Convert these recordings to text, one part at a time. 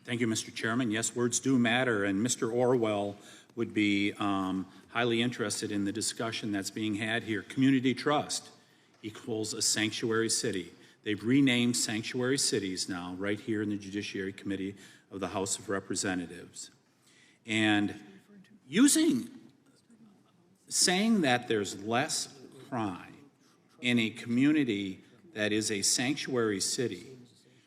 Thank you, Mr. Chairman. Yes, words do matter, and Mr. Orwell would be highly interested in the discussion that's being had here. Community trust equals a sanctuary city. They've renamed sanctuary cities now right here in the Judiciary Committee of the House of Representatives. And saying that there's less crime in a community that is a sanctuary city,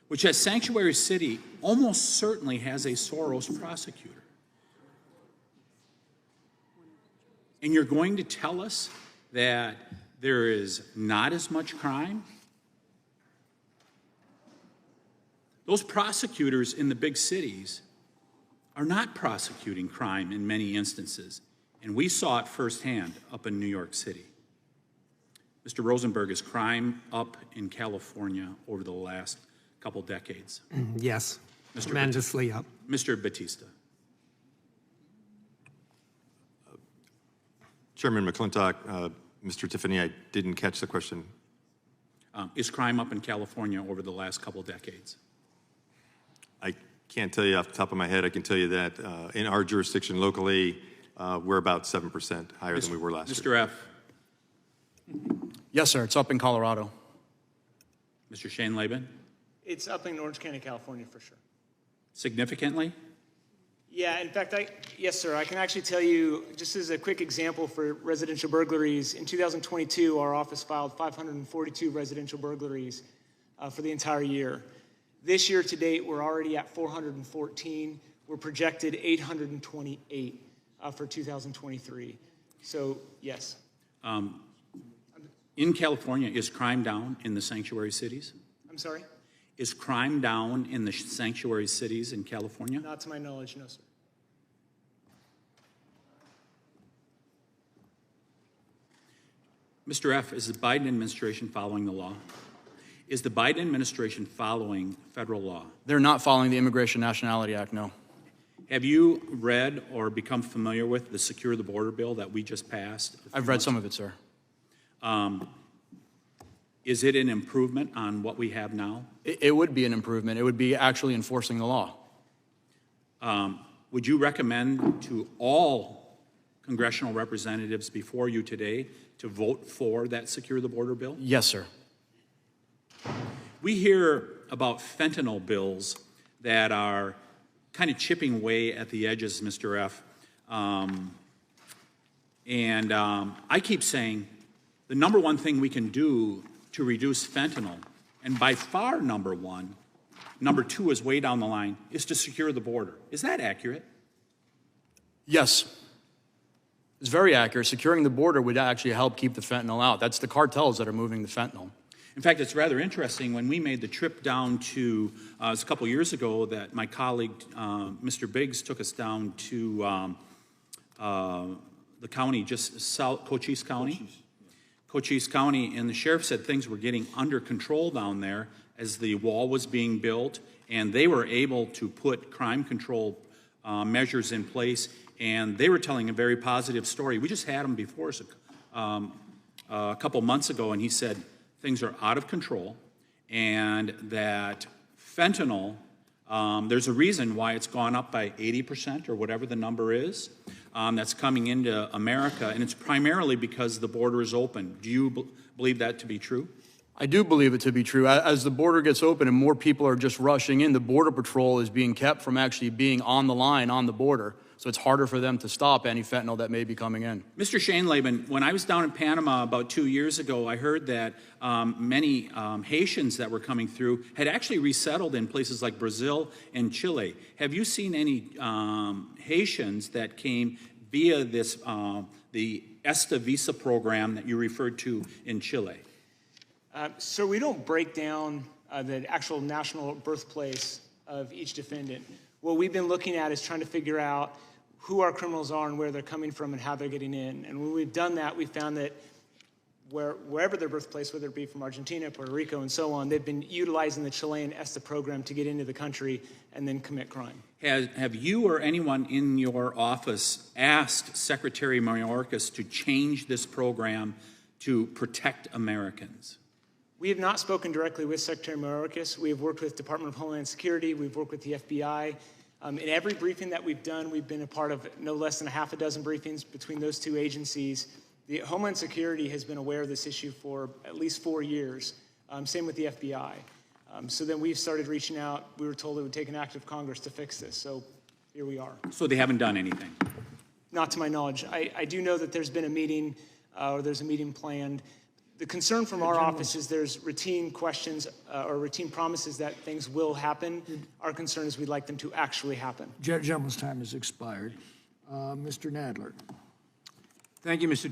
which as sanctuary city almost certainly has a Soros prosecutor. And you're going to tell us that there is not as much crime? Those prosecutors in the big cities are not prosecuting crime in many instances, and we saw it firsthand up in New York City. Mr. Rosenberg, is crime up in California over the last couple decades? Yes, tremendously up. Mr. Batista. Chairman McClintock, Mr. Tiffany, I didn't catch the question. Is crime up in California over the last couple decades? I can't tell you off the top of my head. I can tell you that in our jurisdiction locally, we're about 7% higher than we were last year. Mr. F. Yes, sir. It's up in Colorado. Mr. Shane Laban? It's up in Orange County, California, for sure. Significantly? Yeah, in fact, yes, sir. I can actually tell you, just as a quick example for residential burglaries, in 2022, our office filed 542 residential burglaries for the entire year. This year to date, we're already at 414. We're projected 828 for 2023. So, yes. In California, is crime down in the sanctuary cities? I'm sorry? Is crime down in the sanctuary cities in California? Not to my knowledge, no, sir. Mr. F., is the Biden administration following the law? Is the Biden administration following federal law? They're not following the Immigration Nationality Act, no. Have you read or become familiar with the Secure the Border bill that we just passed? I've read some of it, sir. Is it an improvement on what we have now? It would be an improvement. It would be actually enforcing the law. Would you recommend to all congressional representatives before you today to vote for that Secure the Border bill? Yes, sir. We hear about fentanyl bills that are kind of chipping away at the edges, Mr. F. I keep saying the number one thing we can do to reduce fentanyl, and by far number one, number two is way down the line, is to secure the border. Is that accurate? Yes. It's very accurate. Securing the border would actually help keep the fentanyl out. That's the cartels that are moving the fentanyl. In fact, it's rather interesting. When we made the trip down to, it was a couple years ago that my colleague, Mr. Biggs, took us down to the county just south, Cochise County. Cochise County, and the sheriff said things were getting under control down there as the wall was being built, and they were able to put crime control measures in place, and they were telling a very positive story. We just had him before us a couple months ago, and he said things are out of control, and that fentanyl, there's a reason why it's gone up by 80% or whatever the number is. That's coming into America, and it's primarily because the border is open. Do you believe that to be true? I do believe it to be true. As the border gets open and more people are just rushing in, the Border Patrol is being kept from actually being on the line on the border. So it's harder for them to stop any fentanyl that may be coming in. Mr. Shane Laban, when I was down in Panama about 2 years ago, I heard that many Haitians that were coming through had actually resettled in places like Brazil and Chile. Have you seen any Haitians that came via this, the ESTA visa program that you referred to in Chile? So we don't break down the actual national birthplace of each defendant. What we've been looking at is trying to figure out who our criminals are and where they're coming from and how they're getting in. And when we've done that, we found that wherever their birthplace, whether it be from Argentina, Puerto Rico, and so on, they've been utilizing the Chilean ESTA program to get into the country and then commit crime. Have you or anyone in your office asked Secretary Mayorkas to change this program to protect Americans? We have not spoken directly with Secretary Mayorkas. We have worked with Department of Homeland Security. We've worked with the FBI. In every briefing that we've done, we've been a part of no less than a half a dozen briefings between those two agencies. The Homeland Security has been aware of this issue for at least 4 years. Same with the FBI. So then we've started reaching out. We were told it would take an act of Congress to fix this. So here we are. So they haven't done anything? Not to my knowledge. I do know that there's been a meeting or there's a meeting planned. The concern from our office is there's routine questions or routine promises that things will happen. Our concern is we'd like them to actually happen. Gentleman's time has expired. Mr. Nadler. Thank you, Mr. Chair.